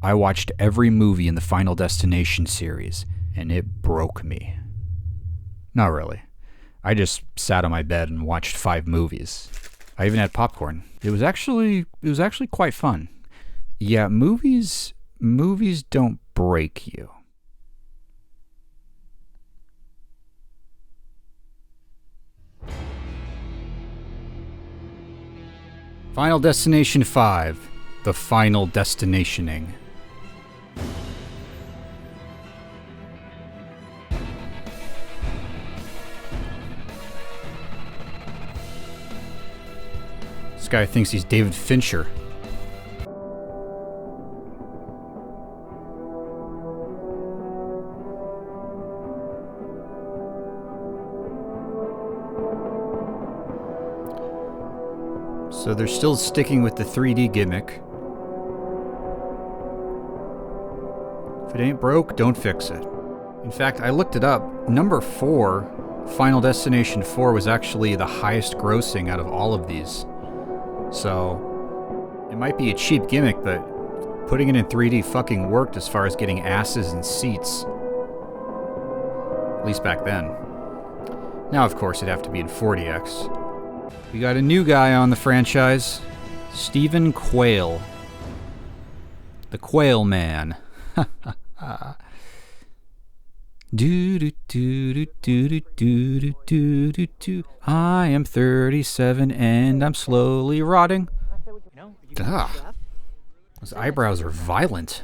I watched every movie in the Final Destination series, and it broke me. Not really. I just sat on my bed and watched 5 movies. I even had popcorn. It was actually quite fun. Yeah, movies don't break you. Final Destination 5, The Final Destinationing. This guy thinks he's David Fincher. So they're still sticking with the 3D gimmick. If it ain't broke, don't fix it. In fact, I looked it up. Number 4, Final Destination 4, was actually the highest grossing out of all of these. So, it might be a cheap gimmick, but putting it in 3D fucking worked as far as getting asses and seats. At least back then. Now, of course, it'd have to be in 40X. We got a new guy on the franchise, Stephen Quayle. The Quayle Man. Do do do do do do do do do do. I am 37 and I'm slowly rotting. Ugh. Those eyebrows are violent.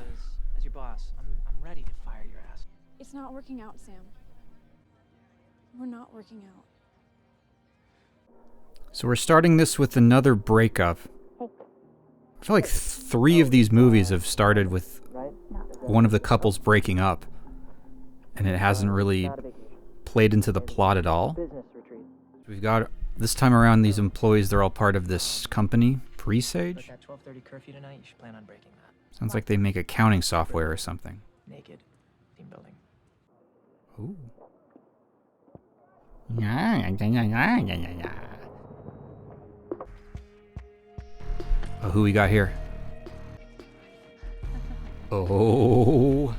As your boss, I'm ready to fire your ass. It's not working out, Sam. We're not working out. So we're starting this with another breakup. I feel like 3 of these movies have started with one of the couples breaking up, and it hasn't really played into the plot at all. We've got, this time around, these employees, they're all part of this company, Presage. That 12:30 curfew tonight, you should plan on breaking that. Sounds like they make accounting software or something. Naked. Team building. Ooh. Oh, who we got here? Oh.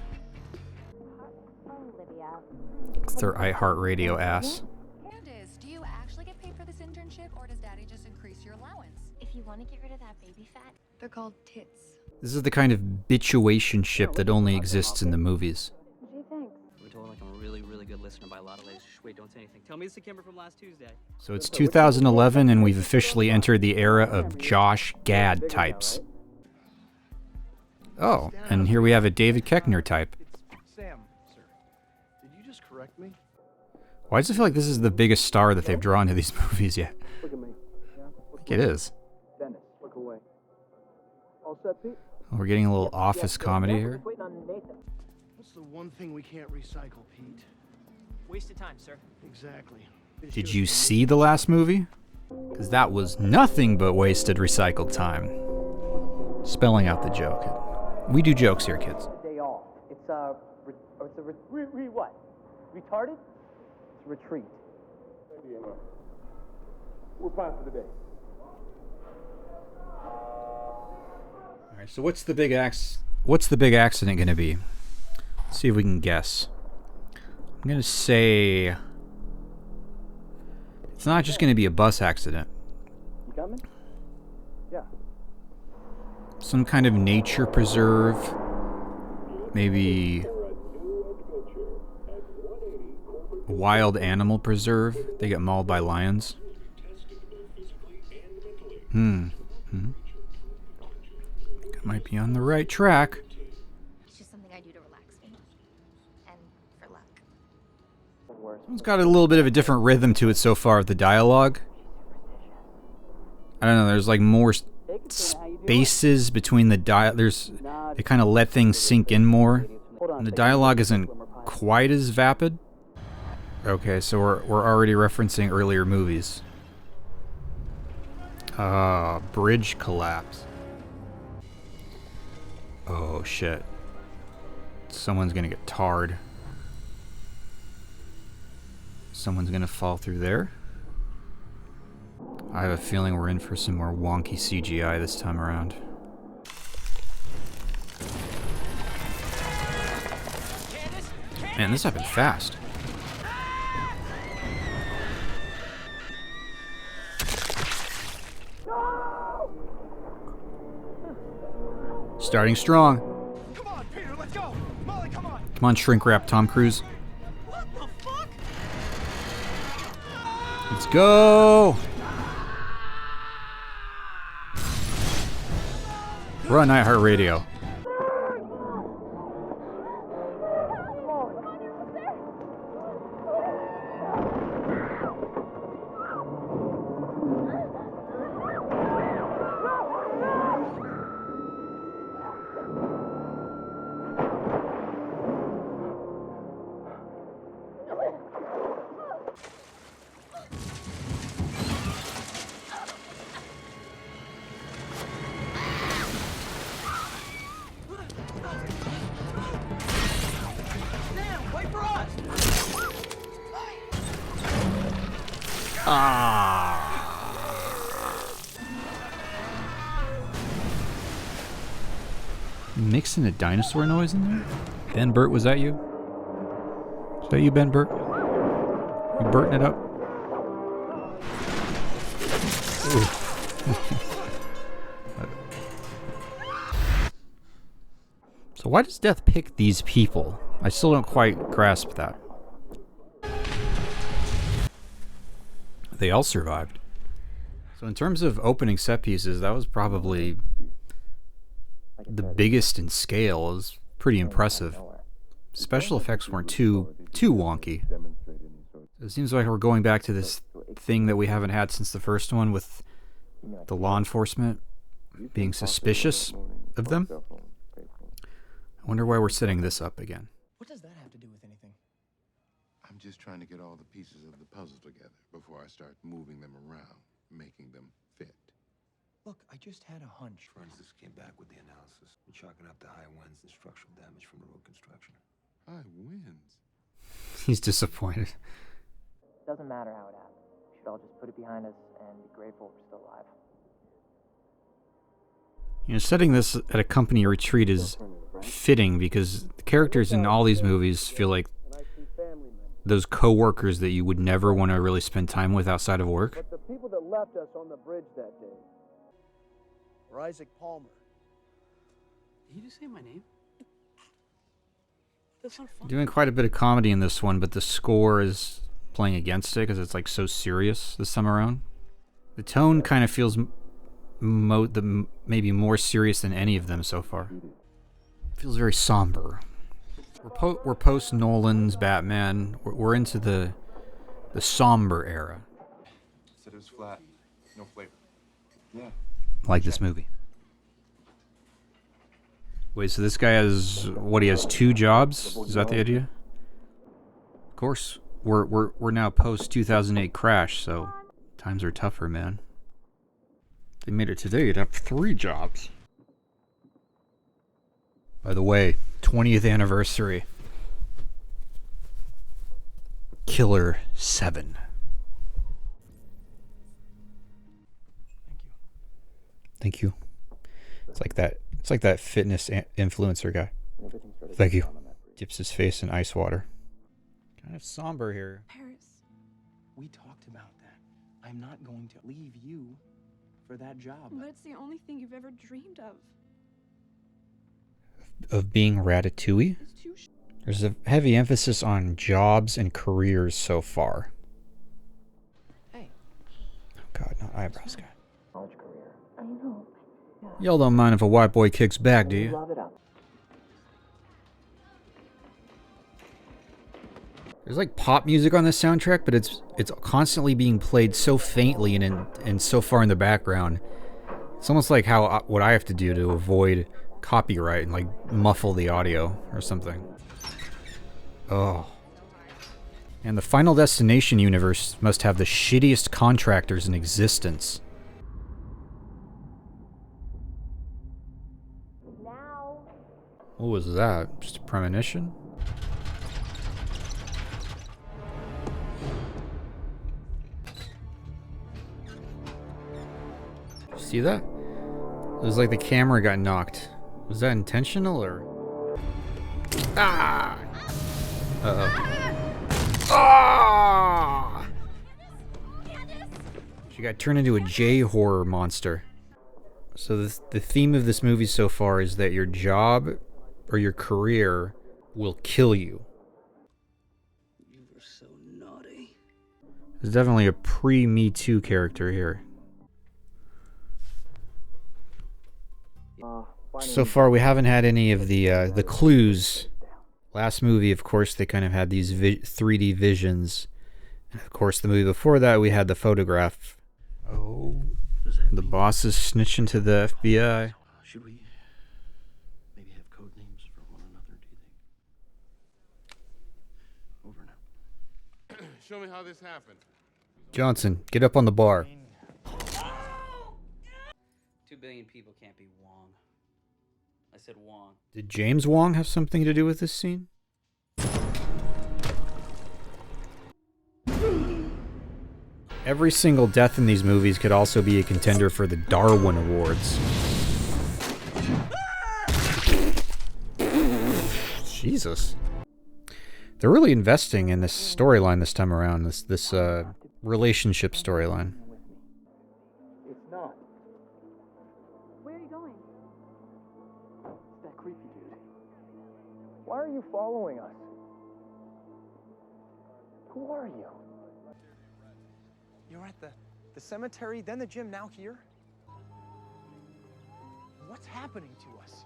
It's their iHeartRadio ass. Candace, do you actually get paid for this internship, or does Daddy just increase your allowance? If you want to get rid of that baby fat, They're called tits. This is the kind of bitchuationship that only exists in the movies. What do you think? We're told like I'm a really, really good listener by a lot of ladies. Shh, wait, don't say anything. Tell me it's the Kimber from last Tuesday. So it's 2011 and we've officially entered the era of Josh Gad types. Oh, and here we have a David Koechner type. Sam, sir. Did you just correct me? Why does it feel like this is the biggest star that they've drawn to these movies yet? Look at me. Yeah? I think it is. Dennis, look away. All set, Pete? We're getting a little office comedy here. What's the one thing we can't recycle, Pete? Wasted time, sir. Exactly. Did you see the last movie? Because that was nothing but wasted recycled time. Spelling out the joke. We do jokes here, kids. Day off. It's what? Retarded? It's a retreat. We're fine for the day. All right, so what's the big accident going to be? Let's see if we can guess. I'm going to say it's not just going to be a bus accident. You coming? Yeah. Some kind of nature preserve. Maybe a wild animal preserve. They get mauled by lions. I might be on the right track. it's just something I do to relax me. And for luck. It's got a little bit of a different rhythm to it so far with the dialogue. I don't know, there's like more spaces between the they kind of let things sink in more. And the dialogue isn't quite as vapid. Okay, so we're already referencing earlier movies. Bridge collapse. Oh shit. Someone's gonna get tarred. Someone's gonna fall through there. I have a feeling we're in for some more wonky CGI this time around. Man, this happened fast. Starting strong. Come on, Peter, let's go. Molly, come on. Come on, shrink wrap Tom Cruise. What the fuck? Let's go. We're on iHeartRadio. Wait for us. Mixing a dinosaur noise in there? Ben Burt, was that you? Is that you, Ben Burt? You Burting it up? So why does Death pick these people? I still don't quite grasp that. They all survived. So in terms of opening set pieces, that was probably the biggest in scale. It was pretty impressive. Special effects weren't too wonky. It seems like we're going back to this thing that we haven't had since the first one, with the law enforcement being suspicious of them. I wonder why we're setting this up again. What does that have to do with anything? I'm just trying to get all the pieces of the puzzle together before I start moving them around, making them fit. Look, I just had a hunch. Forensics came back with the analysis. We're chalking up to high winds and structural damage from the road construction. High winds? He's disappointed. Doesn't matter how it happened. We should all just put it behind us and be grateful we're still alive. You know, setting this at a company retreat is fitting because the characters in all these movies feel like those co-workers that you would never want to really spend time with outside of work. But the people that left us on the bridge that day were Isaac Palmer. Did you just say my name? That's not fun. Doing quite a bit of comedy in this one, but the score is playing against it because it's like so serious this time around. The tone kind of feels maybe more serious than any of them so far. Feels very somber. We're post Nolan's Batman. We're into the somber era. Said it was flat, no flavor. Yeah. Like this movie. Wait, so this guy has what? He has 2 jobs? Is that the idea? Of course, we're now post 2008 crash, so times are tougher, man. If they made it today, you'd have 3 jobs. By the way, 20th anniversary. Killer 7. Thank you. It's like that fitness influencer guy. Thank you. Dips his face in ice water. Kind of somber here. Paris. We talked about that. I'm not going to leave you for that job. But it's the only thing you've ever dreamed of. Of being Ratatouille? It's too There's a heavy emphasis on jobs and careers so far. Hey. Oh god, not eyebrows guy. College career. I know. Y'all don't mind if a white boy kicks back, do you? Love it up. There's like pop music on this soundtrack, but it's constantly being played so faintly and so far in the background. It's almost like how what I have to do to avoid copyright and like muffle the audio or something. Oh. And the Final Destination universe must have the shittiest contractors in existence. What was that? Just a premonition? See that? It was like the camera got knocked. Was that intentional or? Ah! Uh-oh. Ah! She got turned into a J-horror monster. So the theme of this movie so far is that your job or your career will kill you. You were so naughty. There's definitely a pre-Me Too character here. So far, we haven't had any of the clues. Last movie, of course, they kind of had these 3D visions. And of course, the movie before that, we had the photograph. Oh, the boss is snitching to the FBI. Should we maybe have code names for one another, do you think? Over now. Show me how this happened. Johnson, get up on the bar. 2 billion people can't be Wong. I said Wong. Did James Wong have something to do with this scene? Every single death in these movies could also be a contender for the Darwin Awards. Jesus. They're really investing in this storyline this time around, this relationship storyline. It's not. Where are you going? It's that creepy dude. Why are you following us? Who are you? You're at the cemetery, then the gym, now here? What's happening to us?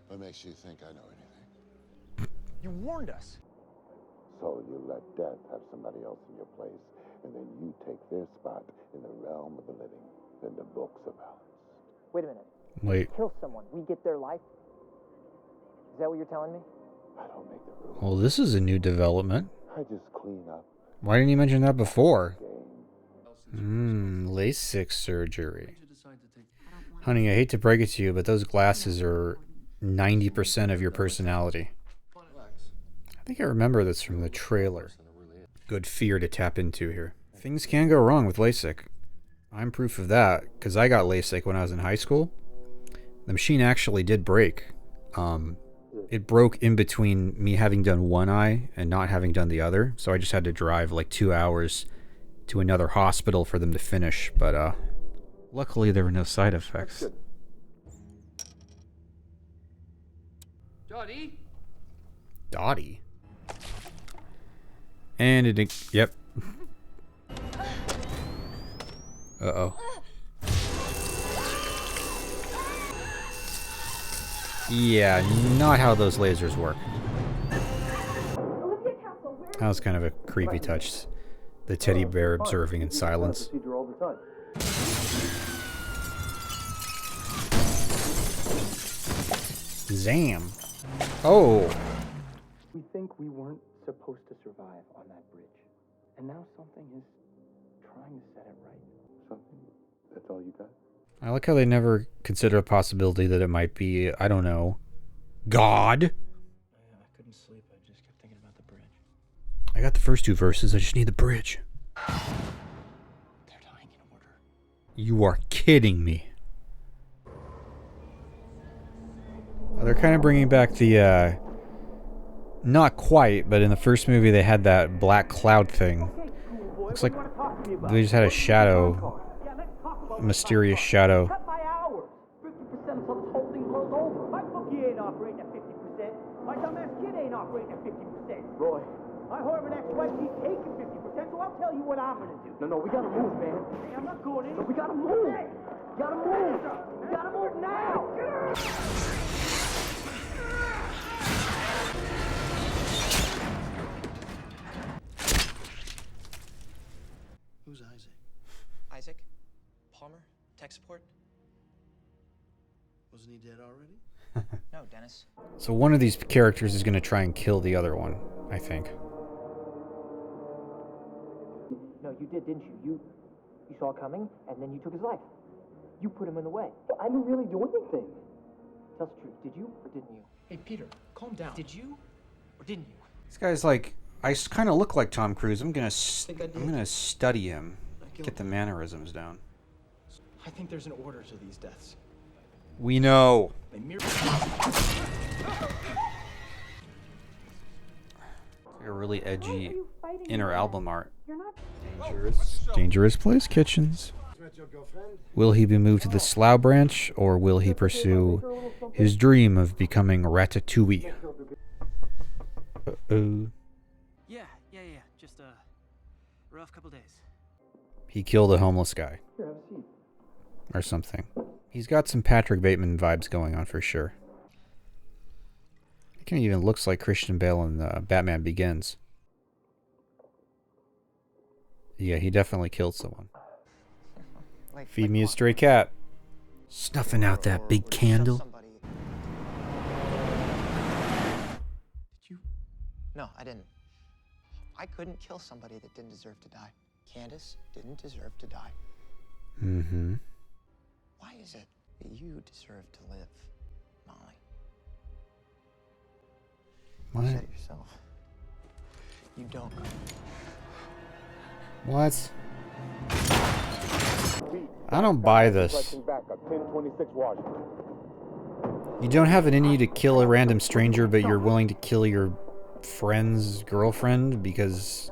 What makes you think I know anything? You warned us. So you let death have somebody else in your place, and then you take their spot in the realm of the living. Then the books are balanced. Wait a minute. Wait. Kill someone, we get their life? Is that what you're telling me? I don't make the rules. Well, this is a new development. I just clean up. Why didn't you mention that before? Game. LASIK surgery. Honey, I hate to break it to you, but those glasses are 90% of your personality. I think I remember this from the trailer. Good fear to tap into here. Things can go wrong with LASIK. I'm proof of that, because I got LASIK when I was in high school. The machine actually did break. It broke in between me having done one eye and not having done the other, so I just had to drive like 2 hours to another hospital for them to finish, but luckily there were no side effects. Dottie? Dottie? And it... Yep. Uh-oh. Yeah, not how those lasers work. That was kind of a creepy touch. The teddy bear observing in silence. All the time. Zam. Oh. We think we weren't supposed to survive on that bridge. And now something is trying to set it right. Something? That's all you got? I like how they never consider a possibility that it might be, I don't know, God. I couldn't sleep. I just kept thinking about the bridge. I got the first 2 verses. I just need the bridge. They're dying in order. You are kidding me. Well, they're kind of bringing back the, not quite, but in the first movie they had that black cloud thing. Looks like they just had a shadow. A mysterious shadow. Cut my hours. 50% until this whole thing blows over. My bookie ain't operating at 50%. My dumbass kid ain't operating at 50%. Roy. My horrible ex-wife, she's taking 50%, so I'll tell you what I'm gonna do. No, we gotta move, man. Hey, I'm not going in. No, we gotta move. Hey. We gotta move. We gotta move now. Who's Isaac? Isaac? Palmer? Tech support? Wasn't he dead already? No, Dennis. So one of these characters is going to try and kill the other one, I think. No, you did, didn't you? You saw it coming, and then you took his life. You put him in the way. I didn't really do anything. Tell us the truth. Did you or didn't you? Hey, Peter, calm down. Did you or didn't you? This guy's like, I kind of look like Tom Cruise. I'm gonna study him, get the mannerisms down. I think there's an order to these deaths. We know. They Like a really edgy inner album art. Dangerous Place Kitchens. Will he be moved to the Slough branch, or will he pursue his dream of becoming Ratatouille? Uh-oh. Yeah. Just a rough couple days. He killed a homeless guy. Or something. He's got some Patrick Bateman vibes going on for sure. It even looks like Christian Bale in Batman Begins. Yeah, he definitely killed someone. Feed me a stray cat. Snuffing out that big candle. Did you? No, I didn't. I couldn't kill somebody that didn't deserve to die. Candace didn't deserve to die. Mm-hmm. Why is it that you deserve to live, Molly? What? You said it yourself. You don't. What? I don't buy this. You don't have it in you to kill a random stranger, but you're willing to kill your friend's girlfriend because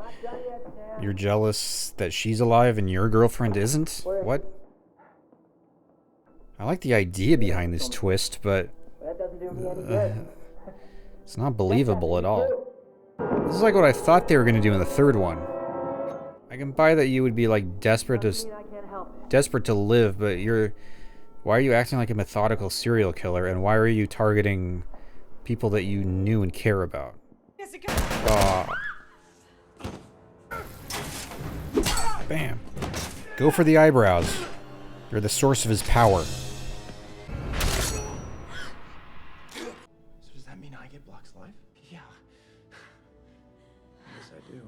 you're jealous that she's alive and your girlfriend isn't? What? I like the idea behind this twist, but it's not believable at all. This is like what I thought they were going to do in the third one. I can buy that you would be like desperate to live, but why are you acting like a methodical serial killer, and why are you targeting people that you knew and care about? Bam. Go for the eyebrows. You're the source of his power. So does that mean I get Block's life? Yeah. Yes, I do.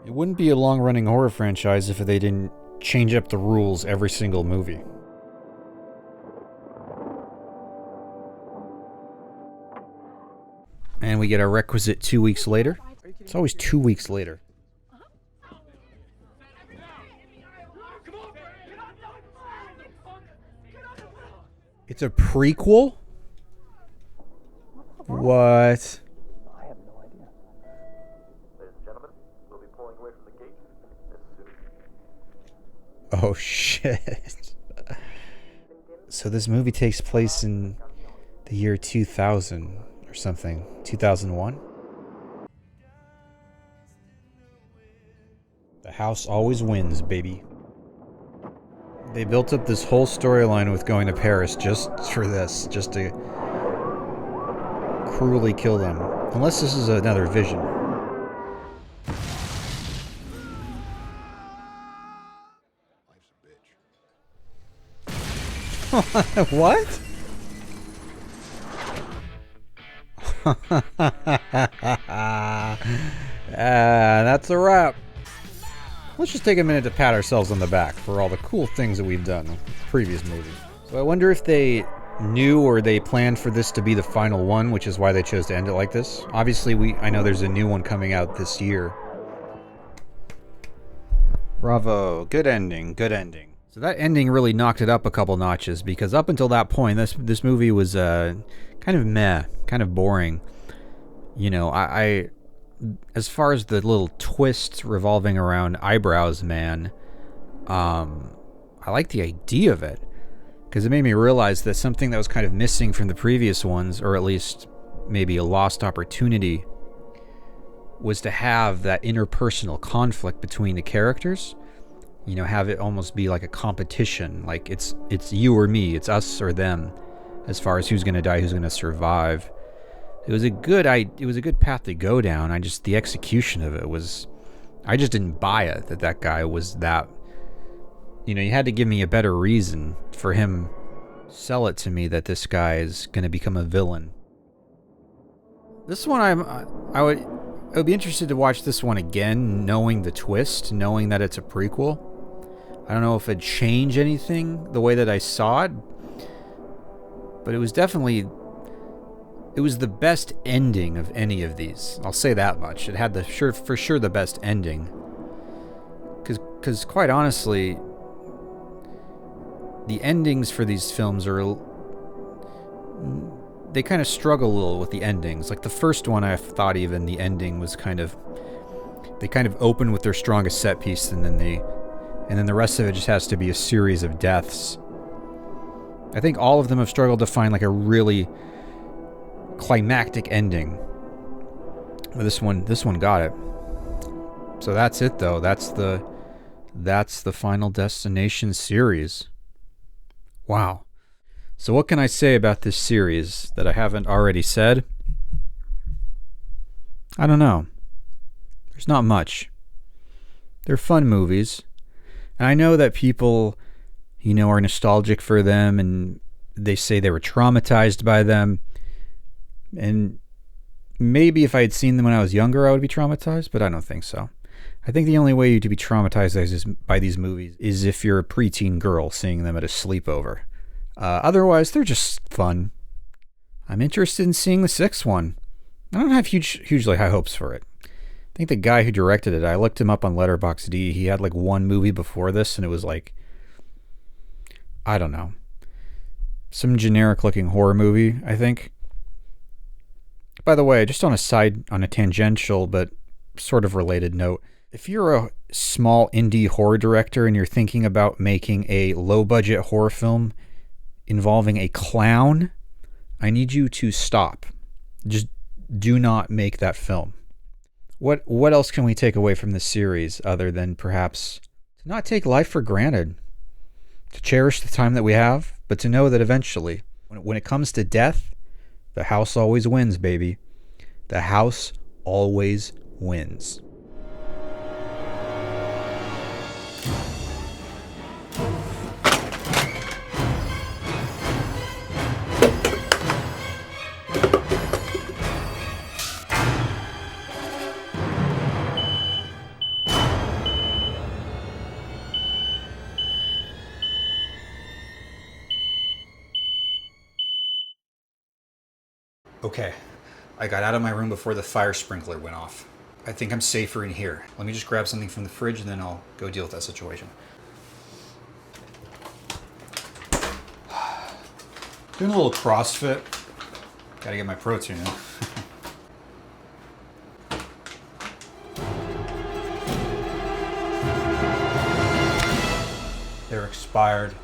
It wouldn't be a long-running horror franchise if they didn't change up the rules every single movie. And we get our requisite 2 weeks later. It's always 2 weeks later. It's a prequel? What? I have no idea. Ladies and gentlemen, we'll be pulling away from the gate as soon. Oh shit. So this movie takes place in the year 2000 or something. 2001? The house always wins, baby. They built up this whole storyline with going to Paris just for this, just to cruelly kill them. Unless this is another Vision. What? That's a wrap. Let's just take a minute to pat ourselves on the back for all the cool things that we've done in previous movies. So I wonder if they knew or they planned for this to be the final one, which is why they chose to end it like this. Obviously, I know there's a new one coming out this year. Bravo. Good ending. Good ending. So that ending really knocked it up a couple notches, because up until that point, this movie was kind of meh, kind of boring. You know, I as far as the little twists revolving around Eyebrows Man, I like the idea of it, because it made me realize that something that was kind of missing from the previous ones, or at least maybe a lost opportunity, was to have that interpersonal conflict between the characters. You know, have it almost be like a competition, like it's you or me, it's us or them, as far as who's going to die, who's going to survive. It was a good path to go down. The execution of it was, I just didn't buy it that guy was that. You know, you had to give me a better reason for him, sell it to me that this guy is going to become a villain. This one I would be interested to watch this one again, knowing the twist, knowing that it's a prequel. I don't know if it'd change anything the way that I saw it, but it was definitely, it was the best ending of any of these. I'll say that much. It had for sure the best ending. Because quite honestly, the endings for these films are they kind of struggle a little with the endings. Like the first one, I thought even the ending was they kind of open with their strongest set piece, and then the rest of it just has to be a series of deaths. I think all of them have struggled to find like a really climactic ending. But this one got it. So that's it though. That's the Final Destination series. Wow. So what can I say about this series that I haven't already said? I don't know. There's not much. They're fun movies. And I know that people, are nostalgic for them, and they say they were traumatized by them. And maybe if I had seen them when I was younger, I would be traumatized, but I don't think so. I think the only way to be traumatized by these movies is if you're a preteen girl seeing them at a sleepover. Otherwise, they're just fun. I'm interested in seeing the sixth one. I don't have hugely high hopes for it. I think the guy who directed it, I looked him up on Letterboxd. He had like one movie before this, and it was like, I don't know, some generic looking horror movie, I think. By the way, just on a tangential but sort of related note, if you're a small indie horror director and you're thinking about making a low budget horror film involving a clown, I need you to stop. Just do not make that film. What else can we take away from this series other than perhaps to not take life for granted, to cherish the time that we have, but to know that eventually, when it comes to death, the house always wins, baby. The house always wins. Okay, I got out of my room before the fire sprinkler went off. I think I'm safer in here. Let me just grab something from the fridge and then I'll go deal with that situation. Doing a little CrossFit. Gotta get my protein in. They're expired.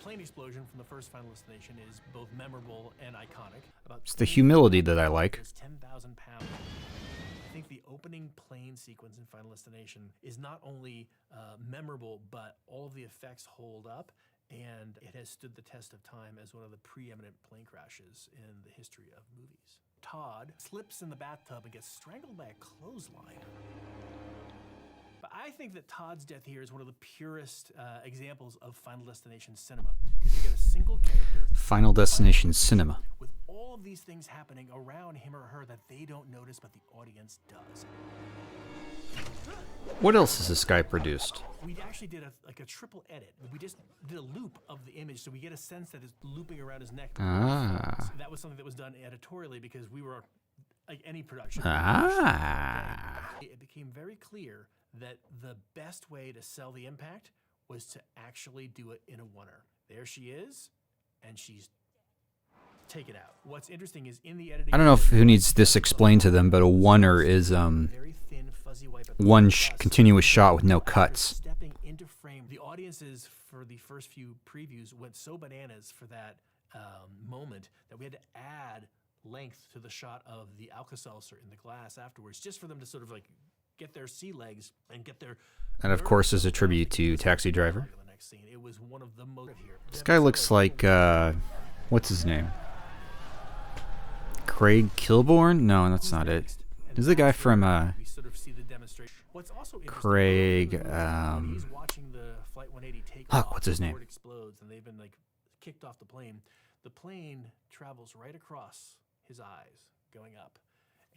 plane explosion from the first Final Destination is both memorable and iconic. It's the humility that I like. 10,000 pounds. I think the opening plane sequence in Final Destination is not only memorable, but all of the effects hold up, and it has stood the test of time as one of the preeminent plane crashes in the history of movies. Todd slips in the bathtub and gets strangled by a clothesline. But I think that Todd's death here is one of the purest examples of Final Destination cinema, because you get a single character. Final Destination cinema. With all of these things happening around him or her that they don't notice, but the audience does. What else has this guy produced? We actually did a triple edit. We just did a loop of the image, so we get a sense that it's looping around his neck. Ah. That was something that was done editorially because we were, like any production. Ah. It became very clear that the best way to sell the impact was to actually do it in a oneer. There she is, and she's take it out. What's interesting is in the editing. I don't know if who needs this explained to them, but a oneer is one continuous shot with no cuts. Stepping into frame. The audiences for the first few previews went so bananas for that moment that we had to add length to the shot of the Alka-Seltzer in the glass afterwards, just for them to sort of like get their sea legs and get their. And of course, is a tribute to Taxi Driver. It was one of the most. This guy looks like what's his name? Craig Kilborn? No, that's not it. This is the guy from Craig. Fuck, what's his name? Explodes and they've been like kicked off the plane. The plane travels right across his eyes, going up,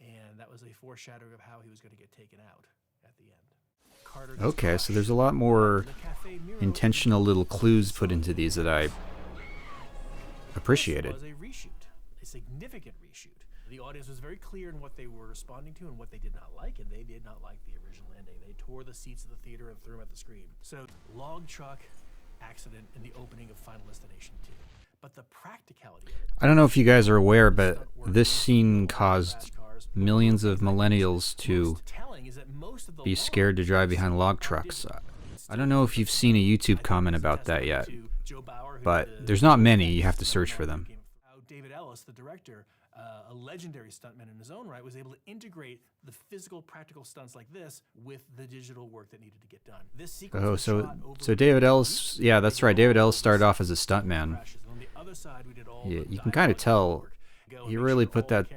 and that was a foreshadowing of how he was going to get taken out at the end. Okay, so there's a lot more intentional little clues put into these that I appreciated. This was a reshoot, a significant reshoot. The audience was very clear in what they were responding to and what they did not like, and they did not like the original ending. They tore the seats of the theater and threw them at the screen. So, log truck accident in the opening of Final Destination 2. But the practicality of it. I don't know if you guys are aware, but this scene caused millions of millennials to be scared to drive behind log trucks. I don't know if you've seen a YouTube comment about that yet, but there's not many. You have to search for them. David Ellis, the director, a legendary stuntman in his own right, was able to integrate the physical, practical stunts like this with the digital work that needed to get done. This sequence so David Ellis, yeah, that's right. David Ellis started off as a stuntman. Yeah, you can kind of tell he really put that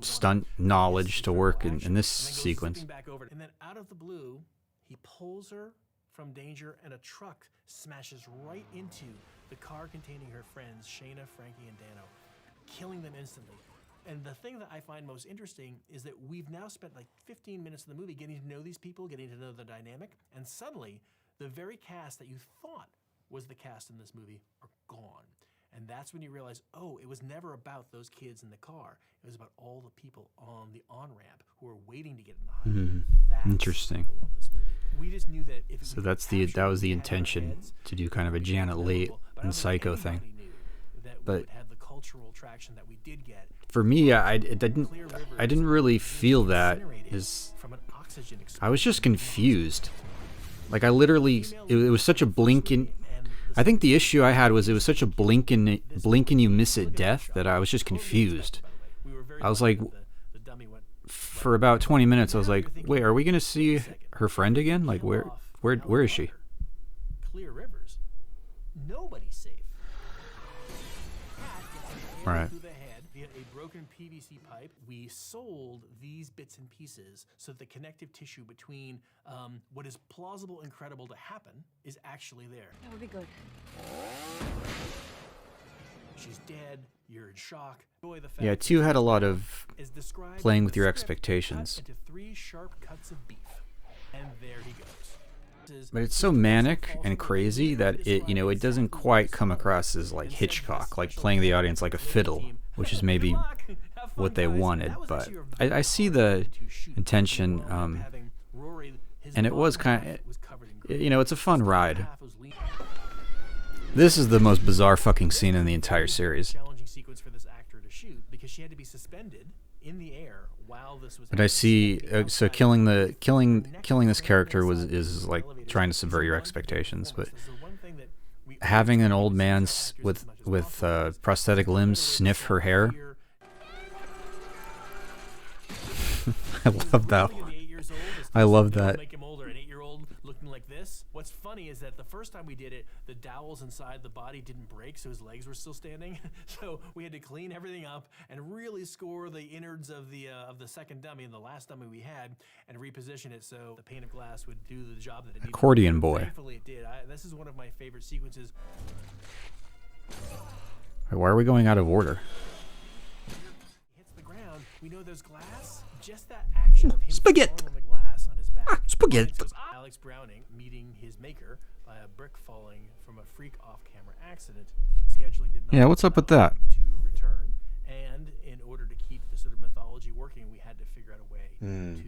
stunt knowledge to work in this sequence. And then out of the blue, he pulls her from danger, and a truck smashes right into the car containing her friends, Shayna, Frankie, and Dano, killing them instantly. And the thing that I find most interesting is that we've now spent like 15 minutes of the movie getting to know these people, getting to know the dynamic, and suddenly the very cast that you thought was the cast in this movie are gone. And that's when you realize, oh, it was never about those kids in the car. It was about all the people on the on-ramp who were waiting to get in the highway. Interesting. We just knew that if so that was the intention, to do kind of a Janet Leigh and Psycho thing. But the cultural traction that we did get. For me, I didn't really feel that. I was just confused. Like I literally, it was such a blink in. I think the issue I had was it was such a blink and you miss it death that I was just confused. I was like, for about 20 minutes, I was like, wait, are we gonna see her friend again? Like, where is she? Clear rivers. Nobody's safe. All right. Via a broken PVC pipe, we sold these bits and pieces so that the connective tissue between what is plausible and credible to happen is actually there. That would be good. She's dead. You're in shock. Yeah, 2 had a lot of playing with your expectations. Into 3 sharp cuts of beef, and there he goes. But it's so manic and crazy that it doesn't quite come across as like Hitchcock, like playing the audience like a fiddle, which is maybe what they wanted. But I see the intention, and it was kind of, it's a fun ride. This is the most bizarre fucking scene in the entire series. Challenging sequence for this actor to shoot because she had to be suspended in the air while this was. But I see, so killing this character is like trying to subvert your expectations. But having an old man with prosthetic limbs sniff her hair. I love that. I love that. Looking like this. What's funny is that the first time we did it, the dowels inside the body didn't break, so his legs were still standing. So we had to clean everything up and really score the innards of the second dummy, the last dummy we had, and reposition it so the pane of glass would do the job that it needed. Accordion boy. Thankfully, it did. This is one of my favorite sequences. Why are we going out of order? Hits the ground. We know there's glass. Just that action of him Spaghetti on the glass on his back. Spaghetti. Alex Browning meeting his maker by a brick falling from a freak off-camera accident. Scheduling did not. Yeah, what's up with that? To return, and in order to keep the sort of mythology working, we had to figure out a way to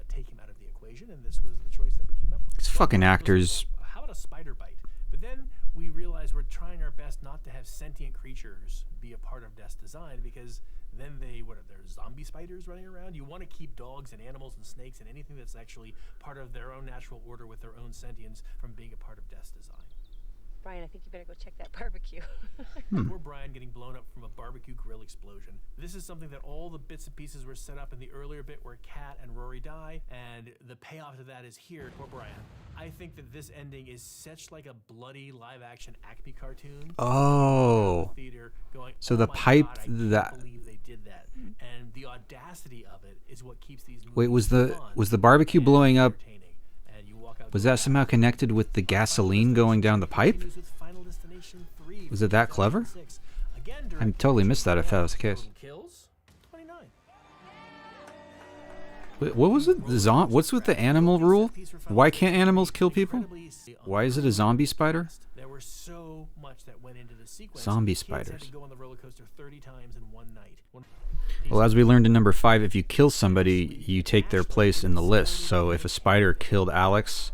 take him out of the equation, and this was the choice that we came up with. These fucking actors. How about a spider bite? But then we realized we're trying our best not to have sentient creatures be a part of Death's design, because then there's zombie spiders running around. You want to keep dogs and animals and snakes and anything that's actually part of their own natural order with their own sentience from being a part of Death's design. Brian, I think you better go check that barbecue. Poor Brian getting blown up from a barbecue grill explosion. This is something that all the bits and pieces were set up in the earlier bit where Kat and Rory die, and the payoff to that is here. Poor Brian. I think that this ending is such like a bloody live-action Acme cartoon. Oh. Theater going, So the pipe that. I believe they did that, and the audacity of it is what keeps these movies Wait, was the fun barbecue and blowing up? entertaining. And you walk out Was that somehow connected with the gasoline going down the pipe? Was it that clever? I totally missed that if that was the case. Wait, what was it? What's with the animal rule? Why can't animals kill people? Why is it a zombie spider? There was so much that went into the sequence. Zombie Kids had spiders. to go on the roller coaster 30 times in one night. Well, as we learned in number 5, if you kill somebody, you take their place in the list. So if a spider killed Alex,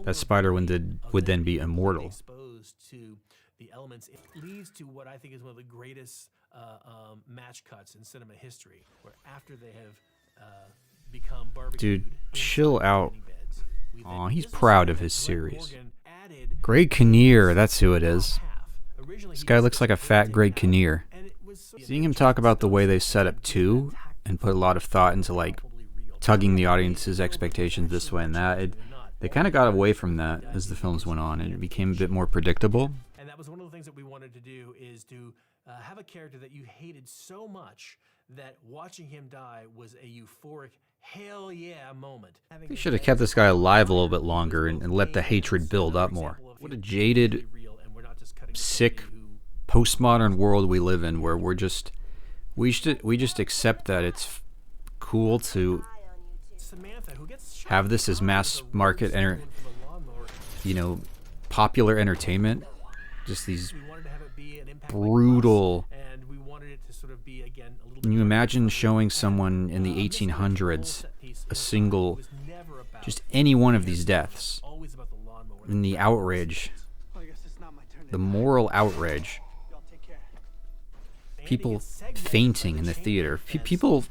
that spider would then be immortal. Exposed to the elements, it leads to what I think is one of the greatest match cuts in cinema history, where after they have become barbecued. Dude, chill out. Aw, he's proud of his series. Greg Kinnear, that's who it is. This guy looks like a fat Greg Kinnear. Seeing him talk about the way they set up 2 and put a lot of thought into like tugging the audience's expectations this way and that, they kind of got away from that as the films went on, and it became a bit more predictable. And that was one of the things that we wanted to do, is to have a character that you hated so much that watching him die was a euphoric hell yeah moment. They should have kept this guy alive a little bit longer and let the hatred build up more. What a jaded, sick, postmodern world we live in, where we just accept that it's cool to have this as mass market popular entertainment. Just these brutal. Can you imagine showing someone in the 1800s just any one of these deaths, and the outrage, the moral outrage, people fainting in the theater, people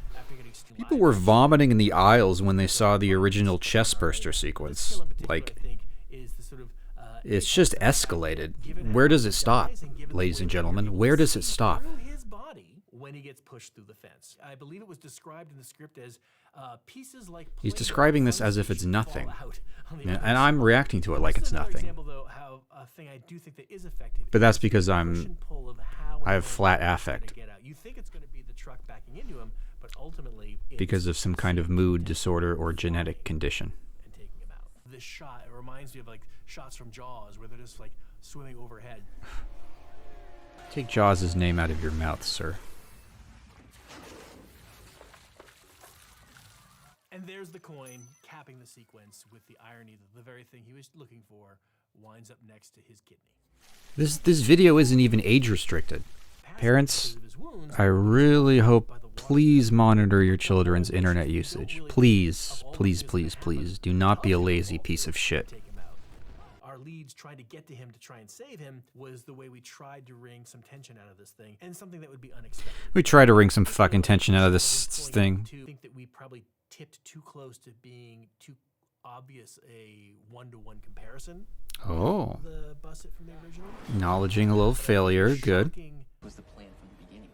were vomiting in the aisles when they saw the original chestburster sequence. Like, it's just escalated. Where does it stop, ladies and gentlemen? Where does it stop? When he gets pushed through the fence, I believe it was described in the script as pieces like. He's describing this as if it's nothing, and I'm reacting to it like it's nothing. But that's because I have flat affect. You think it's going to be the truck backing into him, but ultimately because of some kind of mood disorder or genetic condition. And taking him out. This shot, it reminds me of like shots from Jaws, where they're just like swimming overhead. Take Jaws' name out of your mouth, sir. And there's the coin, capping the sequence with the irony that the very thing he was looking for winds up next to his kidney. This video isn't even age restricted. Parents, I really hope, please monitor your children's internet usage. Please, please, please, please. Do not be a lazy piece of shit. Our leads trying to get to him to try and save him was the way we tried to wring some tension out of this thing, and something that would be unexpected. We tried to wring some fucking tension out of this thing. I think that we probably tipped too close to being too obvious a one-to-one comparison. Oh. The Busset from the original. Acknowledging a little failure. Good. Was the plan from the beginning.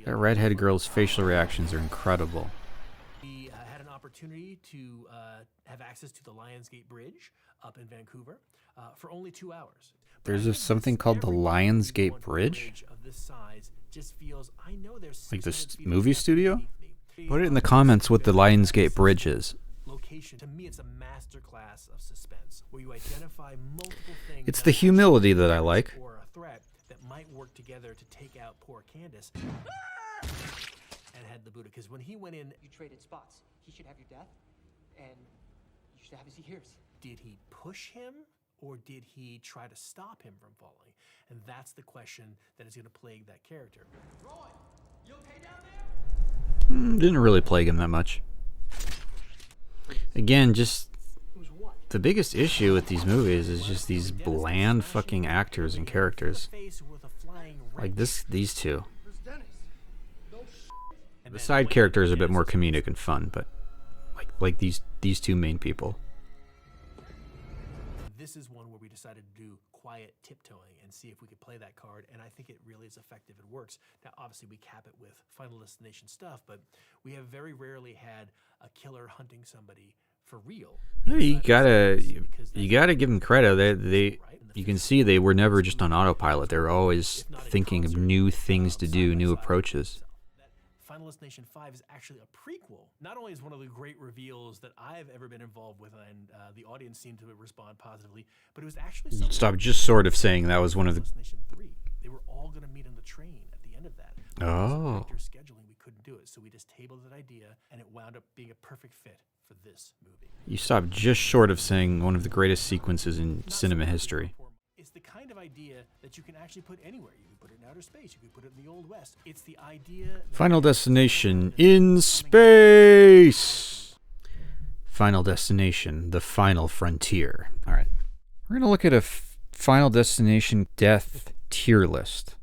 That redhead girl's facial reactions are incredible. We had an opportunity to have access to the Lionsgate Bridge up in Vancouver for only 2 hours. There's something called the Lionsgate Bridge? Of this size just feels, I know there's Like this movie studio? Put it in the comments what the Lionsgate Bridge is. Location. To me, it's a masterclass of suspense where you identify multiple things. It's the humility that I like. Or a threat that might work together to take out poor Candace and head the Buddha. Because when he went in, You traded spots. He should have your death, and you should have his ears. did he push him or did he try to stop him from falling? And that's the question that is going to plague that character. Roy, you okay down there? Didn't really plague him that much. Again, just the biggest issue with these movies is just these bland fucking actors and characters. Like these two. The side characters are a bit more comedic and fun, but like these two main people. This is one where we decided to do quiet tiptoeing and see if we could play that card, and I think it really is effective and works. Now, obviously, we cap it with Final Destination stuff, but we have very rarely had a killer hunting somebody for real. Yeah, you gotta give them credit. You can see they were never just on autopilot. They were always thinking of new things to do, new approaches. Final Destination 5 is actually a prequel. Not only is one of the great reveals that I've ever been involved with, and the audience seemed to respond positively, but it was actually something. Stop just sort of saying that was one of the. Destination 3. They were all going to meet on the train at the end of that. Oh. Scheduling, we couldn't do it, so we just tabled that idea, and it wound up being a perfect fit for this movie. You stopped just short of saying one of the greatest sequences in cinema history. It's the kind of idea that you can actually put anywhere. You can put it in outer space. You can put it in the Old West. It's the idea. Final Destination in space. Final Destination, the final frontier. All right. We're going to look at a Final Destination death tier list.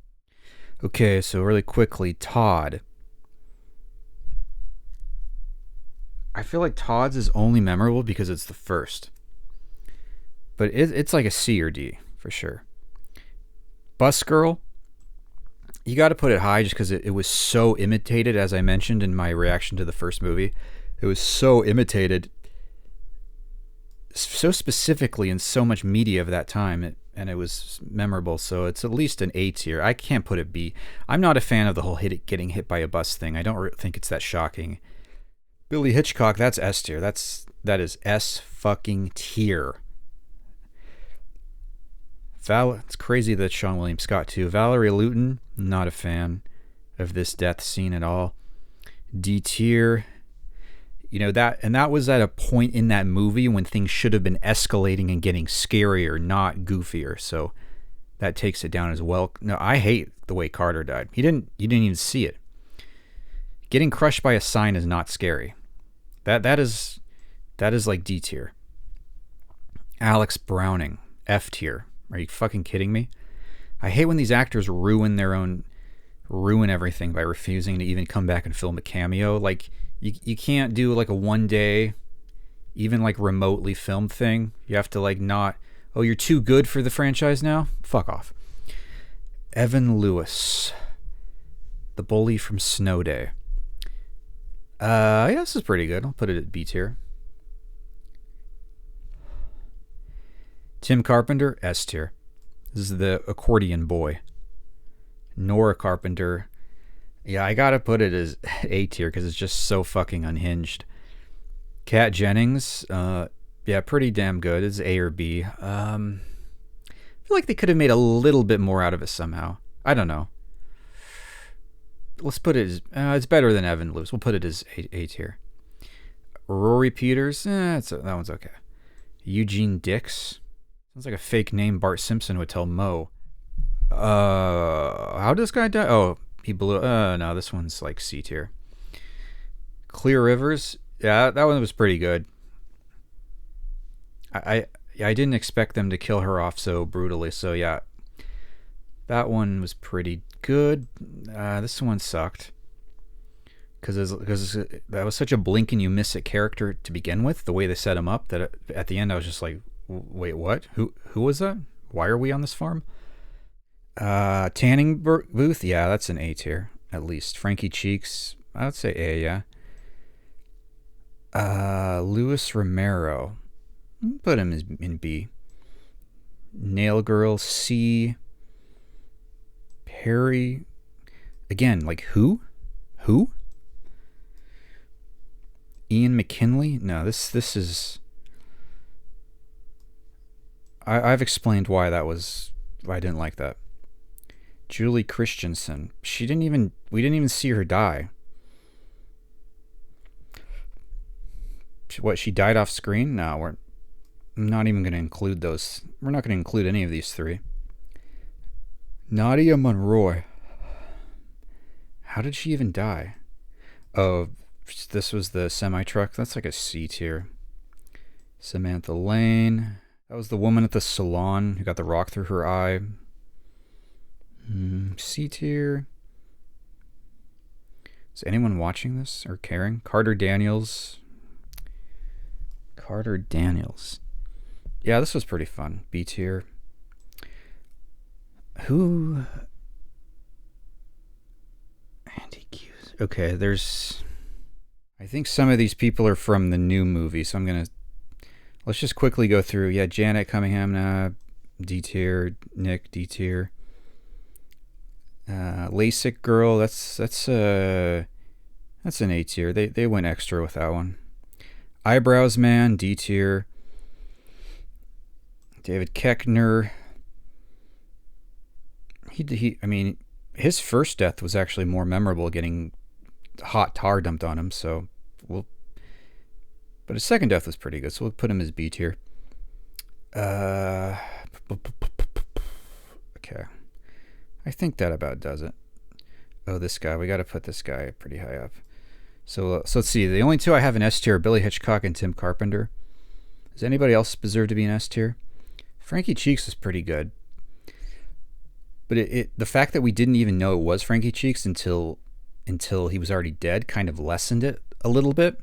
Okay, so really quickly, Todd. I feel like Todd's is only memorable because it's the first. But it's like a C or D, for sure. Bus Girl, you got to put it high just because it was so imitated, as I mentioned in my reaction to the first movie. It was so imitated, so specifically in so much media of that time, and it was memorable, so it's at least an A tier. I can't put it B. I'm not a fan of the whole getting hit by a bus thing. I don't think it's that shocking. Billy Hitchcock, that's S tier. That is S fucking tier. It's crazy that Sean William Scott too. Valerie Luton, not a fan of this death scene at all. D tier. You know, that was at a point in that movie when things should have been escalating and getting scarier, not goofier. So that takes it down as well. No, I hate the way Carter died. You didn't even see it. Getting crushed by a sign is not scary. That is like D tier. Alex Browning, F tier. Are you fucking kidding me? I hate when these actors ruin everything by refusing to even come back and film a cameo. Like, you can't do like a one day, even like remotely filmed thing. You have to like not, oh, you're too good for the franchise now? Fuck off. Evan Lewis, the bully from Snow Day. Yeah, this is pretty good. I'll put it at B tier. Tim Carpenter, S tier. This is the accordion boy. Nora Carpenter. Yeah, I gotta put it as A tier because it's just so fucking unhinged. Kat Jennings, yeah, pretty damn good. It's A or B. I feel like they could have made a little bit more out of it somehow. I don't know. Let's put it as, it's better than Evan Lewis. We'll put it as A tier. Rory Peters, that one's okay. Eugene Dix. Sounds like a fake name Bart Simpson would tell Mo. How did this guy die? Oh, he blew. No, this one's like C tier. Clear Rivers. Yeah, that one was pretty good. I didn't expect them to kill her off so brutally. So yeah, that one was pretty good. This one sucked. because that was such a blink and you miss it character to begin with, the way they set him up, that at the end I was just like, wait, what? Who was that? Why are we on this farm? Tanning booth, yeah, that's an A tier at least. Frankie Cheeks, I would say A, yeah. Luis Romero, put him in B. Nail Girl, C. Perry, again, like who? Ian McKinley? No, this is. I've explained why I didn't like that. Julie Christensen, we didn't even see her die. What, she died off screen? No, I'm not even going to include those. We're not going to include any of these three. Nadia Monroy. How did she even die? Oh, this was the semi-truck. That's like a C tier. Samantha Lane. That was the woman at the salon who got the rock through her eye. C tier. Is anyone watching this or caring? Carter Daniels. Yeah, this was pretty fun. B tier. Who? Andy Hughes. Okay, I think some of these people are from the new movie, so let's just quickly go through. Yeah, Janet Cunningham, D tier. Nick, D tier. LASIK Girl, that's an A tier. They went extra with that one. Eyebrows Man, D tier. David Koechner. I mean, his first death was actually more memorable, getting hot tar dumped on him. But his second death was pretty good, so we'll put him as B tier. Okay. I think that about does it. Oh, this guy. We got to put this guy pretty high up. So let's see. The only two I have in S tier are Billy Hitchcock and Tim Carpenter. Does anybody else deserve to be in S tier? Frankie Cheeks is pretty good. But the fact that we didn't even know it was Frankie Cheeks until he was already dead kind of lessened it a little bit.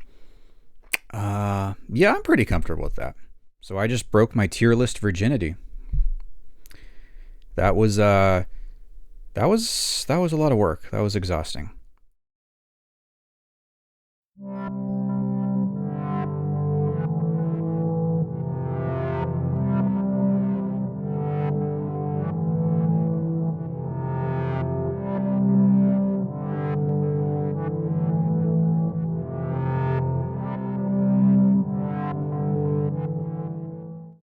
Yeah, I'm pretty comfortable with that. So I just broke my tier list virginity. That was a lot of work. That was exhausting.